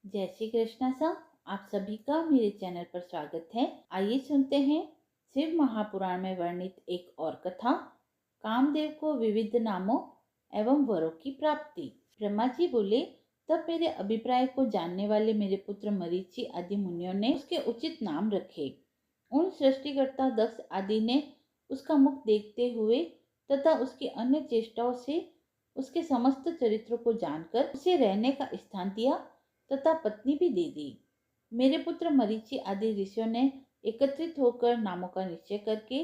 जय श्री कृष्णा सर। आप सभी का मेरे चैनल पर स्वागत है। आइए सुनते हैं शिव महापुराण में वर्णित एक और कथा, कामदेव को विविध नामों एवं वरों की प्राप्ति। ब्रह्मा जी बोले, तब मेरे अभिप्राय को जानने वाले मेरे पुत्र मरीचि आदि मुनियों ने उसके उचित नाम रखे। उन सृष्टिकर्ता दक्ष आदि ने उसका मुख देखते हुए तथा उसकी अन्य चेष्टाओं से उसके समस्त चरित्रों को जानकर उसे रहने का स्थान दिया तथा पत्नी भी दे दी। मेरे पुत्र मरीचि आदि ऋषियों ने एकत्रित होकर नामों का निश्चय करके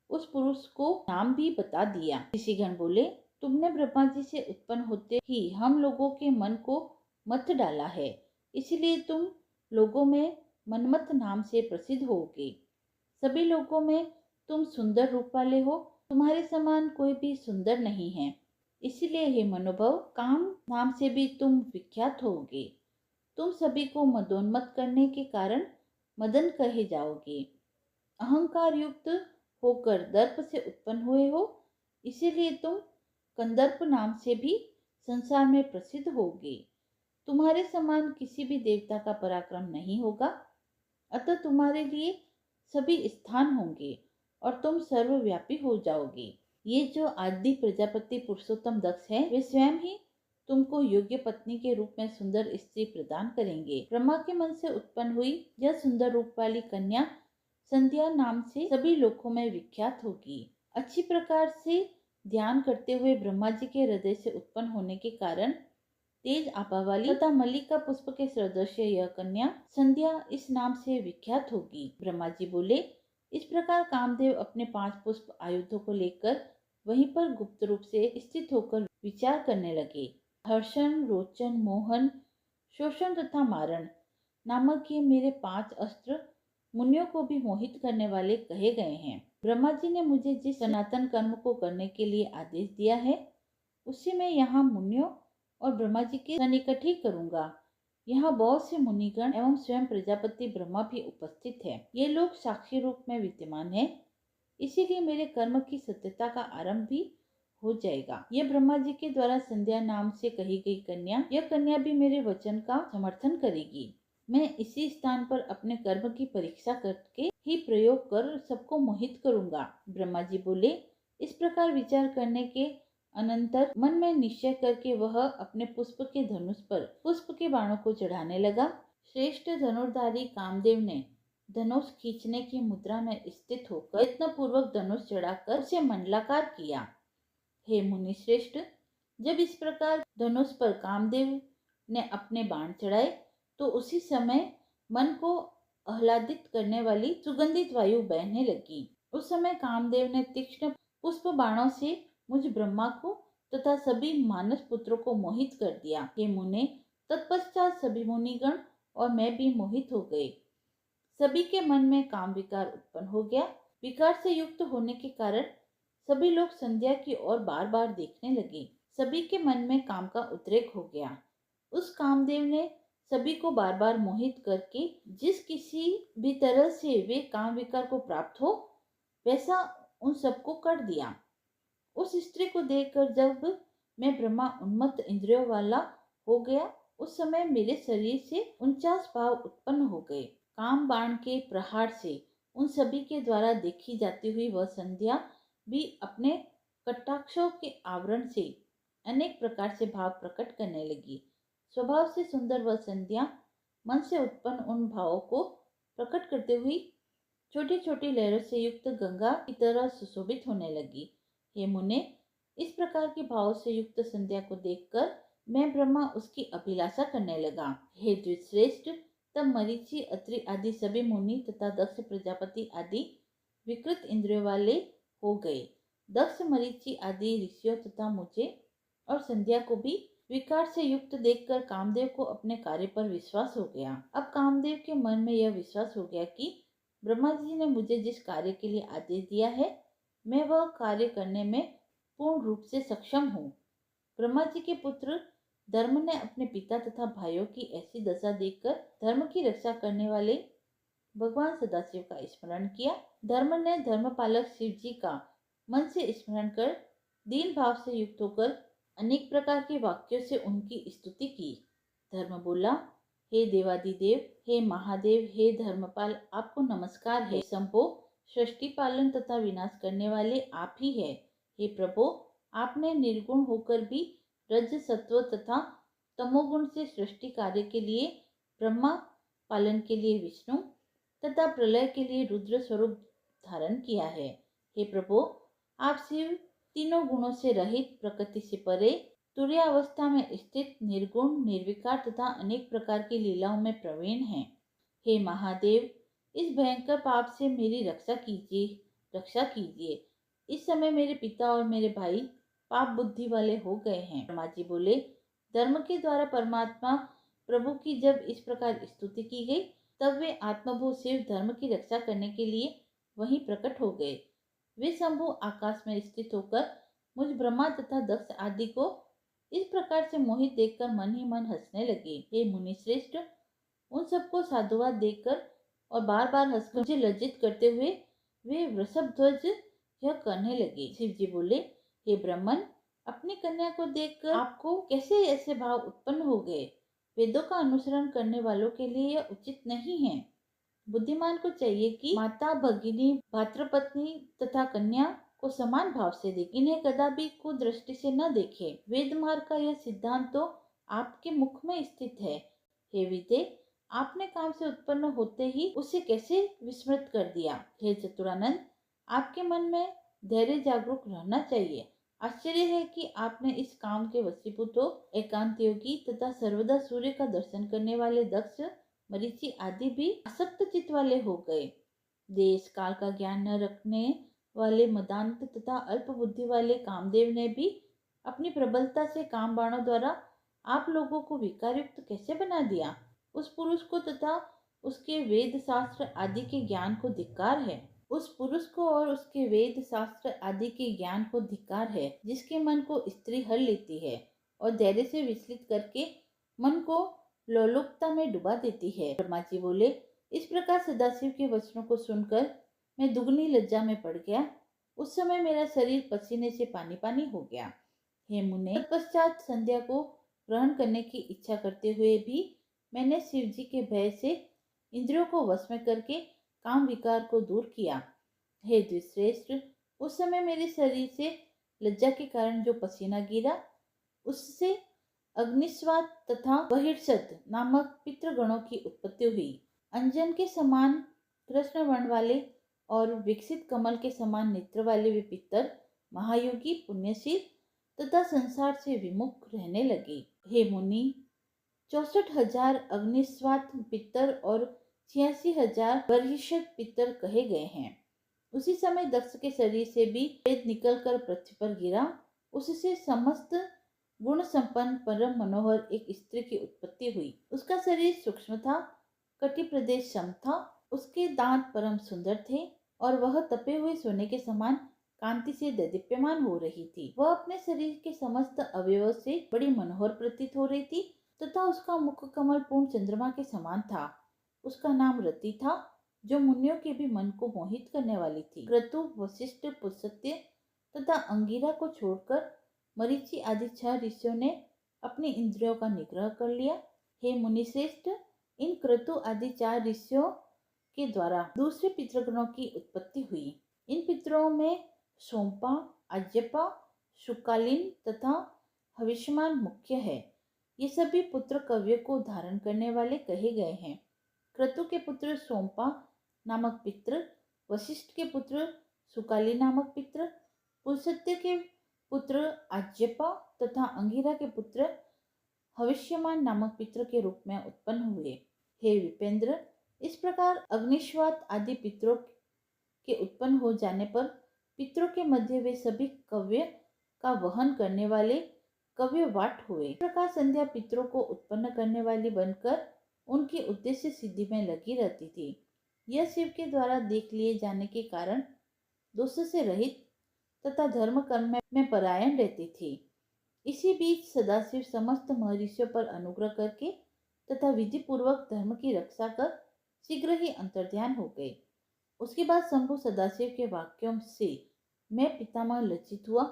उस पुरुष को नाम भी बता दिया। ऋषिगण बोले, तुमने ब्रह्मा जी से उत्पन्न होते ही हम लोगों के मन को मत डाला है, इसलिए तुम लोगों में मनमत नाम से प्रसिद्ध होगे। सभी लोगों में तुम सुंदर रूप वाले हो, तुम्हारे समान कोई भी सुंदर नहीं है, इसलिए हे मनोभव काम नाम से भी तुम विख्यात होगे। तुम सभी को मदोन्मत्त करने के कारण मदन कहे जाओगे। अहंकार युक्त होकर दर्प से उत्पन्न हुए हो, इसीलिए तुम कंदर्प नाम से भी संसार में प्रसिद्ध होगे। तुम्हारे समान किसी भी देवता का पराक्रम नहीं होगा, अतः तुम्हारे लिए सभी स्थान होंगे और तुम सर्वव्यापी हो जाओगे। ये जो आदि प्रजापति पुरुषोत्तम दक्ष है, वे स्वयं ही तुमको योग्य पत्नी के रूप में सुंदर स्त्री प्रदान करेंगे। ब्रह्मा के मन से उत्पन्न हुई यह सुंदर रूप वाली कन्या संध्या नाम से सभी लोकों में विख्यात होगी। अच्छी प्रकार से ध्यान करते हुए ब्रह्मा जी के हृदय से उत्पन्न होने के कारण तेज आभा वाली तथा मल्लिका पुष्प के सदृश यह कन्या संध्या इस नाम से विख्यात होगी। ब्रह्मा जी बोले, इस प्रकार कामदेव अपने 5 पुष्प आयुधों को लेकर वहीं पर गुप्त रूप से स्थित होकर विचार करने लगे। हर्षण, रोचन, मोहन, शोषण तथा मारण नामक ये मेरे 5 अस्त्र मुनियों को भी मोहित करने वाले कहे गए हैं। ब्रह्मा जी ने मुझे जिस सनातन कर्म को करने के लिए आदेश दिया है, उसे मैं यहाँ मुनियों और ब्रह्मा जी के सन्निकट ही करूँगा। यहाँ बहुत से मुनिगण एवं स्वयं प्रजापति ब्रह्मा भी उपस्थित है। ये लोग साक्षी रूप में विद्यमान है, इसीलिए मेरे कर्म की सत्यता का आरंभ भी हो जाएगा। यह ब्रह्मा जी के द्वारा संध्या नाम से कही गई कन्या, यह कन्या भी मेरे वचन का समर्थन करेगी। मैं इसी स्थान पर अपने कर्म की परीक्षा करके ही प्रयोग कर सबको मोहित करूंगा। ब्रह्मा जी बोले, इस प्रकार विचार करने के अनंतर मन में निश्चय करके वह अपने पुष्प के धनुष पर पुष्प के बाणों को चढ़ाने लगा। श्रेष्ठ धनुर्धारी कामदेव ने धनुष खींचने की मुद्रा में स्थित होकर यत्न पूर्वक धनुष चढ़ाकर उसे मंडलाकार किया। हे मुनि श्रेष्ठ, जब इस प्रकार धनुष पर कामदेव ने अपने बाण चढ़ाए तो उसी समय मन को आह्लादित करने वाली सुगंधित वायु बहने लगी। उस समय कामदेव ने तीक्ष्ण पुष्प बाणों से मुझ ब्रह्मा को तथा सभी मानस पुत्रों को मोहित कर दिया। हे मुने, तत्पश्चात सभी मुनिगण और मैं भी मोहित हो गए। सभी के मन में काम विकार उत्पन्न हो गया। विकार से युक्त होने के कारण सभी लोग संध्या की ओर बार बार देखने लगे। सभी के मन में काम का उद्रेक हो गया। उस कामदेव ने सभी को बार बार मोहित करके जिस किसी भी तरह से वे काम विकार को प्राप्त हो, वैसा उन सबको कर दिया। उस स्त्री को देखकर जब मैं ब्रह्मा उन्मत्त इंद्रियों वाला हो गया, उस समय मेरे शरीर से 49 भाव उत्पन्न हो गए। काम बाण के प्रहार से उन सभी के द्वारा देखी जाती हुई वह संध्या भी अपने कटाक्षों के आवरण से अनेक प्रकार से भाव प्रकट करने लगी। स्वभाव से सुंदर वह संध्या मन से उत्पन्न उन भावों को प्रकट करते हुए छोटी छोटी लहरों से युक्त गंगा की तरह सुशोभित होने लगी। हे मुने, इस प्रकार के भाव से युक्त संध्या को देखकर मैं ब्रह्मा उसकी अभिलाषा करने लगा। हे द्विश्रेष्ठ, तब मरीचि, अत्रि आदि सभी मुनि तथा दक्ष प्रजापति आदि विकृत इंद्रियों वाले हो गए। दक्ष, मरीचि आदि ऋषियों तथा मुझे और संध्या को भी विकार से युक्त देखकर कामदेव को अपने कार्य पर विश्वास हो गया। अब कामदेव के मन में यह विश्वास हो गया कि ब्रह्मा जी ने मुझे जिस कार्य के लिए आदेश दिया है, मैं वह कार्य करने में पूर्ण रूप से सक्षम हूँ। ब्रह्मा जी के पुत्र धर्म ने अपने पिता तथा भाइयों की ऐसी दशा देखकर धर्म की रक्षा करने वाले भगवान सदाशिव का स्मरण किया। धर्म ने धर्मपालक शिव जी का मन से स्मरण कर दीन भाव से युक्त होकर अनेक प्रकार के वाक्यों से उनकी स्तुति की। धर्म बोला, हे देवादिदेव, हे महादेव, हे धर्मपाल, आपको नमस्कार है। शंभो, सृष्टि पालन तथा विनाश करने वाले आप ही है। हे प्रभु, आपने निर्गुण होकर भी रज सत्व तथा तमोगुण से सृष्टि कार्य के लिए ब्रह्मा, पालन के लिए विष्णु तथा प्रलय के लिए रुद्र स्वरूप धारण किया है। हे प्रभु, आप शिव तीनों गुणों से रहित, प्रकृति से परे, तुर्यावस्था में स्थित, निर्गुण, निर्विकार तथा अनेक प्रकार की लीलाओं में प्रवीण हैं। हे महादेव, इस भयंकर पाप से मेरी रक्षा कीजिए, रक्षा कीजिए। इस समय मेरे पिता और मेरे भाई पाप बुद्धि वाले हो गए हैं। ब्रह्मा जी बोले, धर्म के द्वारा परमात्मा प्रभु की जब इस प्रकार स्तुति की गई, तब वे आत्मभूत शिव धर्म की रक्षा करने के लिए वहीं प्रकट हो गए। वे शंभु आकाश में स्थित होकर मुझ ब्रह्मा तथा दक्ष आदि को इस प्रकार से मोहित देखकर मन ही मन हंसने लगे। हे मुनि श्रेष्ठ, उन सबको साधुवाद देकर और बार बार हंसकर मुझे लज्जित करते हुए वे वृषभ ध्वज यह कहने लगे। शिव जी बोले, हे ब्राह्मण, अपनी कन्या को देखकर आपको कैसे ऐसे भाव उत्पन्न हो गए? वेदों का अनुसरण करने वालों के लिए यह उचित नहीं है। बुद्धिमान को चाहिए कि माता, भगिनी, भातृपत्नी तथा कन्या को समान भाव से देखे, इन्हें कदापि कुदृष्टि से न देखे। वेद मार्ग का यह सिद्धांत तो आपके मुख में स्थित है। हे विदे, आपने काम से उत्पन्न होते ही उसे कैसे विस्मृत कर दिया? हे चतुरानंद, आपके मन में धैर्य जागरूक रहना चाहिए। आश्चर्य है कि आपने इस काम के वशीभूत हो एकांत योगी तथा सर्वदा सूर्य का दर्शन करने वाले दक्ष, मरीचि आदि भी आसक्त चित्त वाले हो गए। देश काल का ज्ञान न रखने वाले मदांत तथा अल्प बुद्धि वाले कामदेव ने भी अपनी प्रबलता से काम बाणों द्वारा आप लोगों को विकारयुक्त कैसे बना दिया? उस पुरुष को तथा उसके वेद शास्त्र आदि के ज्ञान को धिक्कार है। उस पुरुष को और उसके वेद शास्त्र आदि के ज्ञान को धिक्कार है, जिसके मन को स्त्री हर लेती है और धैर्य से विचलित करके मन को लोलुपता में डुबा देती है। ब्रह्मा जी बोले, इस प्रकार सदाशिव के वचनों को सुनकर मैं दुगनी लज्जा में पड़ गया। उस समय मेरा शरीर पसीने से पानी पानी हो गया। हे मुने, तत्पश्चात संध्या को ग्रहण करने की इच्छा करते हुए भी मैंने शिव जी के भय से इंद्रियों को वश में करके काम विकार को दूर किया। हे द्विश्रेष्ठ, उस समय मेरे शरीर से लज्जा के कारण जो पसीना गिरा, उससे अग्निस्वाद तथा बहिर्षद नामक पितृगणों की उत्पत्ति हुई। अंजन के समान कृष्ण वर्ण वाले और विकसित कमल के समान नेत्र वाले वे पितर महायोगी, पुण्यशील तथा संसार से विमुख रहने लगे। हे मुनि, 64,000 अग्निस्वात पितर और 86,000 बर्हिषद पितर कहे गए हैं। उसी समय दक्ष के शरीर से भी वेद निकलकर पृथ्वी पर गिरा। उससे समस्त गुण संपन्न परम मनोहर एक स्त्री की उत्पत्ति हुई। उसका शरीर सूक्ष्म था, कटि प्रदेश सम था, उसके दांत परम सुंदर थे और वह तपे हुए सोने के समान कांति से दीप्यमान हो रही थी। वह अपने शरीर के समस्त अवयवों से बड़ी मनोहर प्रतीत हो रही थी तथा उसका मुख कमल पूर्ण चंद्रमा के समान था। उसका नाम रति था, जो मुनियों के भी मन को मोहित करने वाली थी। क्रतु, वशिष्ठ, पुलस्त्य तथा अंगिरा को छोड़कर मरीचि आदि 6 ऋषियों ने अपनी इंद्रियों का निग्रह कर लिया। हे मुनिश्रेष्ठ, इन क्रतु आदि 4 ऋषियों के द्वारा दूसरे पितृगणों की उत्पत्ति हुई। इन पितरों में सोमपा, अज्यपा, शुकालिन तथा हविष्यमान मुख्य है। ये सभी पुत्र कव्य को धारण करने वाले कहे गए हैं। क्रतु के पुत्र सोमपा नामक पितृ, वशिष्ठ के पुत्र सुकाली नामक पितृ, पुलस्त्य के पुत्र आज्यपा तथा अंगिरा के पुत्र हविष्यमान नामक पितृ के रूप में उत्पन्न हुए। हे विपेंद्र, इस प्रकार अग्निश्वात आदि पितरों के उत्पन्न हो जाने पर पितरों के मध्य वे सभी कव्य का वहन करने वाले कव्य वाट हुए। इस प्रकार संध्या पितरों को उत्पन्न करने वाली बनकर उनकी उद्देश्य सिद्धि में लगी रहती थी। यह शिव के द्वारा देख लिए जाने के कारण दोष से रहित तथा धर्म कर्म में परायण रहती थी। इसी बीच सदाशिव समस्त महर्षियों पर अनुग्रह करके तथा विधि पूर्वक धर्म की रक्षा कर शीघ्र ही अंतर्ध्यान हो गए। उसके बाद शंभु सदाशिव के वाक्यों से मैं पितामह लज्जित हुआ।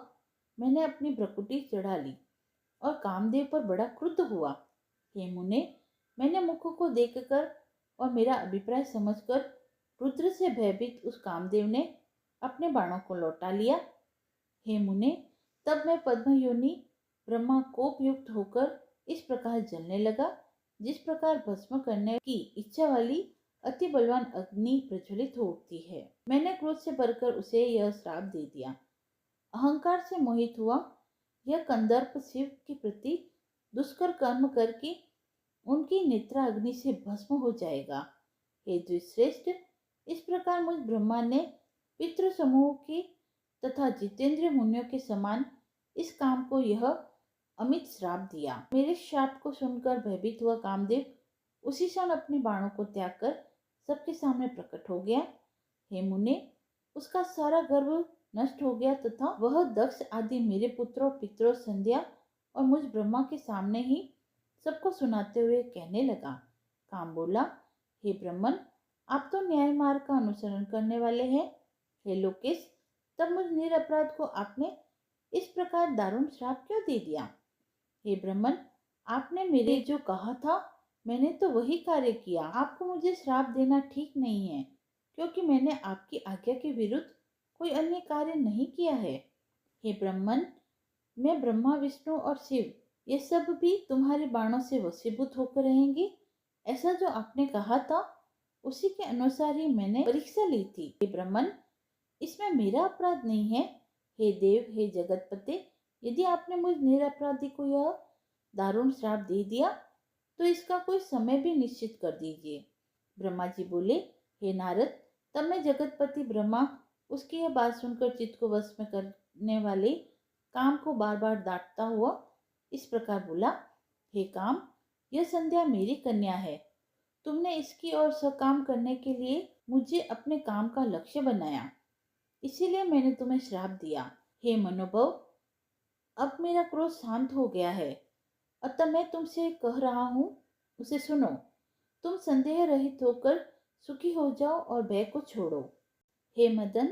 मैंने अपनी भ्रकुटी चढ़ा ली और कामदेव पर बड़ा क्रुद्ध हुआ। हे मुने, मैंने मुख को देखकर और मेरा अभिप्राय समझकर रुद्र से भयभीत उस कामदेव ने अपने बाणों को लौटा लिया। हे मुने, तब मैं पद्मयोनि ब्रह्मा कोपयुक्त होकर इस प्रकार जलने लगा, जिस प्रकार भस्म करने की इच्छा वाली अति बलवान अग्नि प्रज्वलित हो उठती है। मैंने क्रोध से भरकर उसे यह श्राप दे दिया। अहंकार से मोहित हुआ यह कंदर्प शिव के प्रति दुष्कर कर्म करके उनकी नेत्रा अग्नि से भस्म हो जाएगा। हे द्विश्रेष्ठ, इस प्रकार मुझ ब्रह्मा ने पितृ समूह की तथा जितेंद्र मुनियों के समान इस काम को यह अमित श्राप दिया। मेरे श्राप को सुनकर भयभीत हुआ कामदेव उसी क्षण अपने बाणों को त्याग कर सबके सामने प्रकट हो गया। हे मुने, उसका सारा गर्व नष्ट हो गया तथा वह दक्ष आदि मेरे पुत्रों पितरों संध्या और मुझ ब्रह्मा के सामने ही सबको सुनाते हुए कहने लगा। काम बोला, हे ब्रह्मन, आप तो न्याय मार्ग का अनुसरण करने वाले हैं। हे लोकेश, तब मुझ निरपराध को आपने इस प्रकार दारुण श्राप क्यों दे दिया? हे ब्रह्मन, आपने मेरे जो कहा था मैंने तो वही कार्य किया। आपको मुझे श्राप देना ठीक नहीं है, क्योंकि मैंने आपकी आज्ञा के विरुद्ध कोई अन्य कार्य नहीं किया है। हे ब्रह्मन, मैं ब्रह्मा विष्णु और शिव ये सब भी तुम्हारे बाणों से वशीभूत होकर रहेंगे। ऐसा जो आपने कहा था उसी के अनुसार ही मैंने परीक्षा ली थी। हे ब्रह्मन, इसमें मेरा अपराध नहीं है। हे देव, हे जगतपते, यदि आपने मुझ निरपराधी को यह दारुण श्राप दे दिया तो इसका कोई समय भी निश्चित कर दीजिए। ब्रह्मा जी बोले, हे नारद, तब मैं जगतपति ब्रह्मा उसकी यह बात सुनकर चित्त को वश में करने वाले काम को बार बार डांटता हुआ इस प्रकार बोला, हे काम, यह संध्या मेरी कन्या है। तुमने इसकी और सकाम करने के लिए मुझे अपने काम का लक्ष्य बनाया, इसीलिए मैंने तुम्हें श्राप दिया। हे मनोभव, अब मेरा क्रोध शांत हो गया है, अतः मैं तुमसे कह रहा हूँ, उसे सुनो। तुम संदेह रहित होकर सुखी हो जाओ और भय को छोड़ो। हे मदन,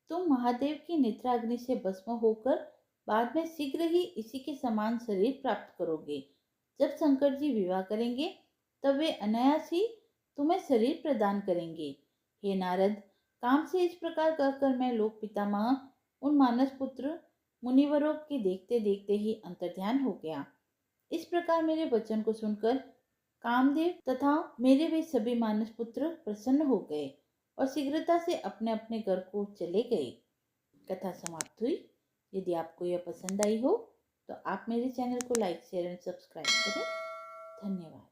तुम महादेव की नेत्राग्नि से भस्म होकर बाद में शीघ्र ही इसी के समान शरीर प्राप्त करोगे। जब शंकर जी विवाह करेंगे तब वे अनायास ही तुम्हें शरीर प्रदान करेंगे। हे नारद, काम से इस प्रकार कहकर मैं लोक पितामह उन मानस पुत्र मुनिवरों के देखते देखते ही अंतर्ध्यान हो गया। इस प्रकार मेरे वचन को सुनकर कामदेव तथा मेरे वे सभी मानस पुत्र प्रसन्न हो गए और शीघ्रता से अपने अपने घर को चले गए। कथा समाप्त हुई। यदि आपको यह पसंद आई हो तो आप मेरे चैनल को लाइक शेयर एंड सब्सक्राइब करें। धन्यवाद।